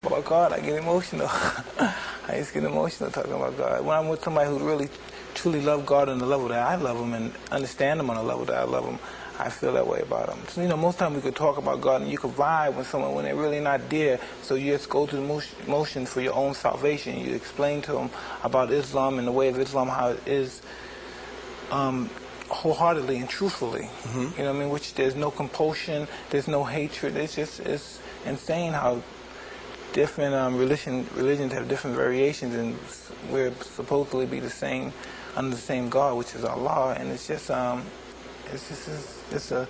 About God, I get emotional. I just get emotional talking about God. When I'm with somebody who really, truly loves God on the level that I love Him and understand Him on the level that I love Him, I feel that way about Him. So, you know, most times we could talk about God and you could vibe with someone when they're really not there. So you just go through the motion for your own salvation. You explain to them about Islam and the way of Islam, how it is wholeheartedly and truthfully. You know what I mean? Which there's no compulsion, there's no hatred. It's insane how different religions have different variations, and we're supposedly be the same under the same God, which is Allah. And it's just it's a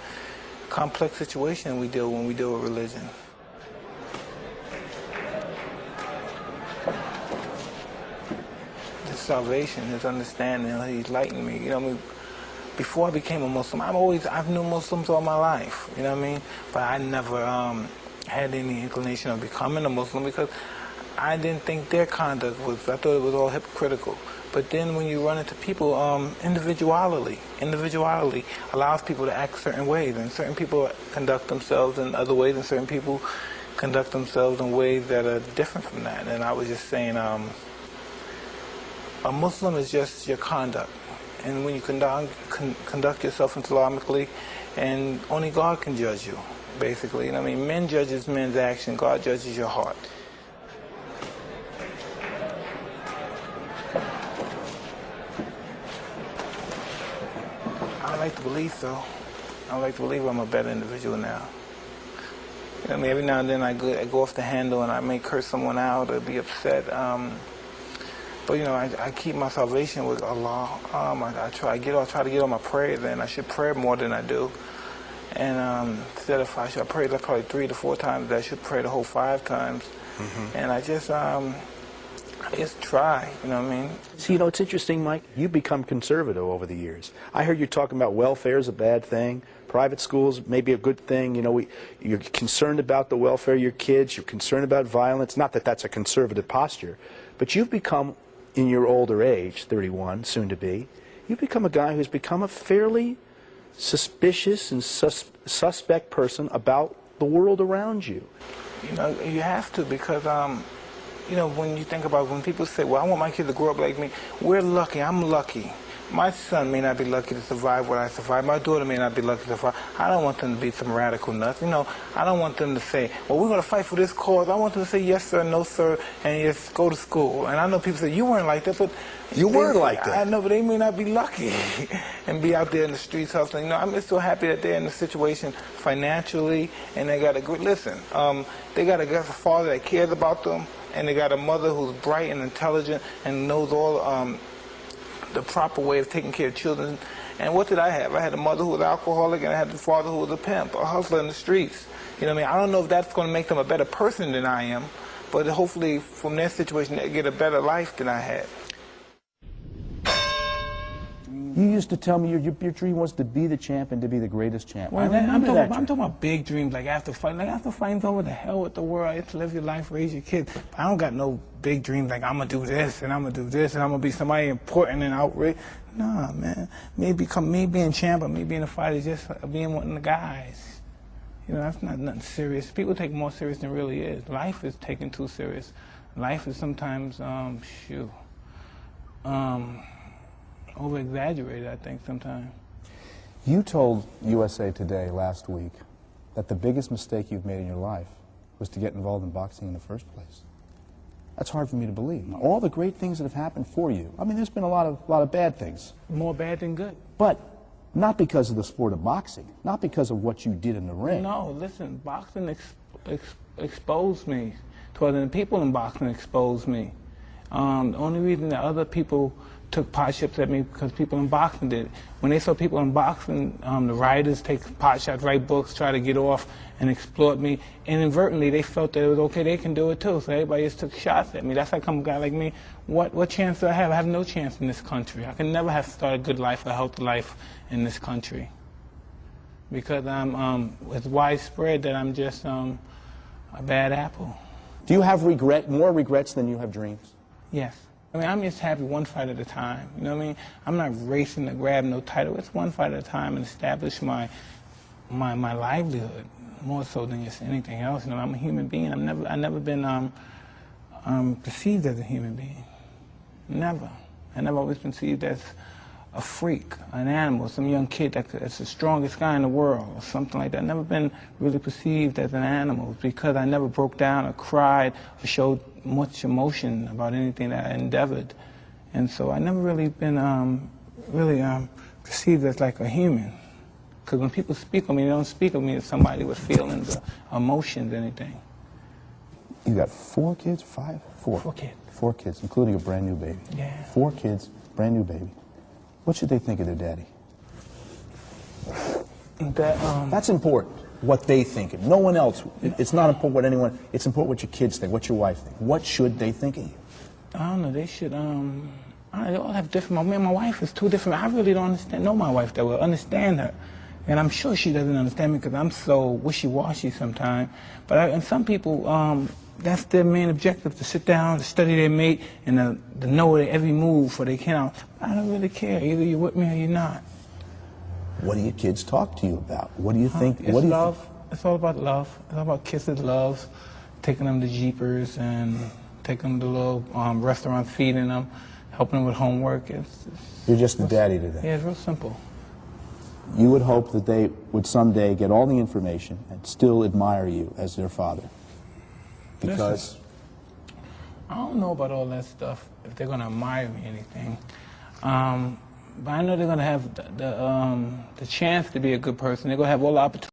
complex situation when we deal with religion. His salvation, His understanding, He's enlightened me. You know what I mean? Before I became a Muslim, I've known Muslims all my life. You know what I mean? But I never had any inclination of becoming a Muslim because I didn't think their conduct was, I thought it was all hypocritical. But then when you run into people, individuality allows people to act certain ways, and certain people conduct themselves in other ways, and certain people conduct themselves in ways that are different from that. And I was just saying, a Muslim is just your conduct. And when you conduct yourself Islamically, and only God can judge you, basically. You know what I mean? Men judges men's action, God judges your heart. I like to believe so. I like to believe I'm a better individual now. You know what I mean? Every now and then I go off the handle and I may curse someone out or be upset. But you know, I keep my salvation with Allah. I try to get on my prayers, and I should pray more than I do. And instead of I pray like probably 3 to 4 times, I should pray the whole 5 times. And I just try. You know what I mean? See, you know, it's interesting, Mike. You've become conservative over the years. I heard you talking about welfare is a bad thing. Private schools may be a good thing. You know, you're concerned about the welfare of your kids. You're concerned about violence. Not that that's a conservative posture, but you've become, in your older age, 31, soon to be, you've become a guy who's become a fairly suspicious and suspect person about the world around you. You know, you have to, because you know, when you think about when people say, well, I want my kid to grow up like me, we're lucky, I'm lucky. My son may not be lucky to survive what I survived. My daughter may not be lucky to survive. I don't want them to be some radical nuts. You know, I don't want them to say, well, we're going to fight for this cause. I want them to say yes, sir, no, sir, and just go to school. And I know people say, you weren't like that, but... You weren't like that. I know, but they may not be lucky and be out there in the streets hustling. You know, I'm just so happy that they're in a situation financially, and they got a good, listen, they got a father that cares about them, and they got a mother who's bright and intelligent and knows all the proper way of taking care of children. And what did I have? I had a mother who was alcoholic, and I had the father who was a pimp, a hustler in the streets. You know what I mean? I don't know if that's going to make them a better person than I am, but hopefully from their situation they get a better life than I had. You used to tell me your dream was to be the champ and to be the greatest champ. Well, I'm talking about big dreams, like after fighting's over, the hell with the world. You have to live your life, raise your kids. But I don't got no big dreams like I'm going to do this and I'm going to do this and I'm going to be somebody important and outraged. Nah, man. Me being champ or me being a fighter is just being one of the guys. You know, that's not nothing serious. People take it more serious than it really is. Life is taken too serious. Life is sometimes, over-exaggerated, I think, sometimes. You told USA Today last week that the biggest mistake you've made in your life was to get involved in boxing in the first place. That's hard for me to believe. All the great things that have happened for you, I mean, there's been a lot of bad things. More bad than good. But not because of the sport of boxing, not because of what you did in the ring. No, listen, boxing exposed me. The people in boxing exposed me. The only reason that other people took pot shots at me because people in boxing did it. When they saw people in boxing, the writers take pot shots, write books, try to get off and exploit me. Inadvertently, they felt that it was okay, they can do it too. So everybody just took shots at me. That's like a guy like me. What chance do I have? I have no chance in this country. I can never have started a good life, a healthy life in this country. Because it's widespread that I'm just a bad apple. Do you have more regrets than you have dreams? Yes. I mean, I'm just happy one fight at a time. You know what I mean? I'm not racing to grab no title. It's one fight at a time and establish my livelihood. more so than just anything else. You know, I'm a human being. I've never been perceived as a human being. Never. And I've always been perceived as a freak, an animal, some young kid that's the strongest guy in the world, or something like that. I've never been really perceived as an animal because I never broke down or cried or showed much emotion about anything that I endeavored. And so I never really been perceived as like a human. Because when people speak of me, they don't speak of me as somebody with feelings or emotions, anything. You got 4 kids? 5? 4. 4 kids. 4 kids, including a brand new baby. Yeah. 4 kids, brand new baby. What should they think of their daddy? That's important, what they think of. No one else. It's not important what anyone, it's important what your kids think, what your wife think. What should they think of you? I don't know, they should, they all have different, me and my wife is 2 different, I really don't know my wife that well, understand her. And I'm sure she doesn't understand me because I'm so wishy-washy sometimes. But and some people, that's their main objective, to sit down, to study their mate, and to know their every move for they can. I don't really care. Either you're with me or you're not. What do your kids talk to you about? What do you think? It's love. It's all about love. It's all about kisses, loves, taking them to Jeepers and taking them to little restaurants, feeding them, helping them with homework. You're just the daddy today. Yeah, it's real simple. You would hope that they would someday get all the information and still admire you as their father. Because listen, I don't know about all that stuff, if they're going to admire me or anything. But I know they're going to have the chance to be a good person. They're going to have all the opportunities.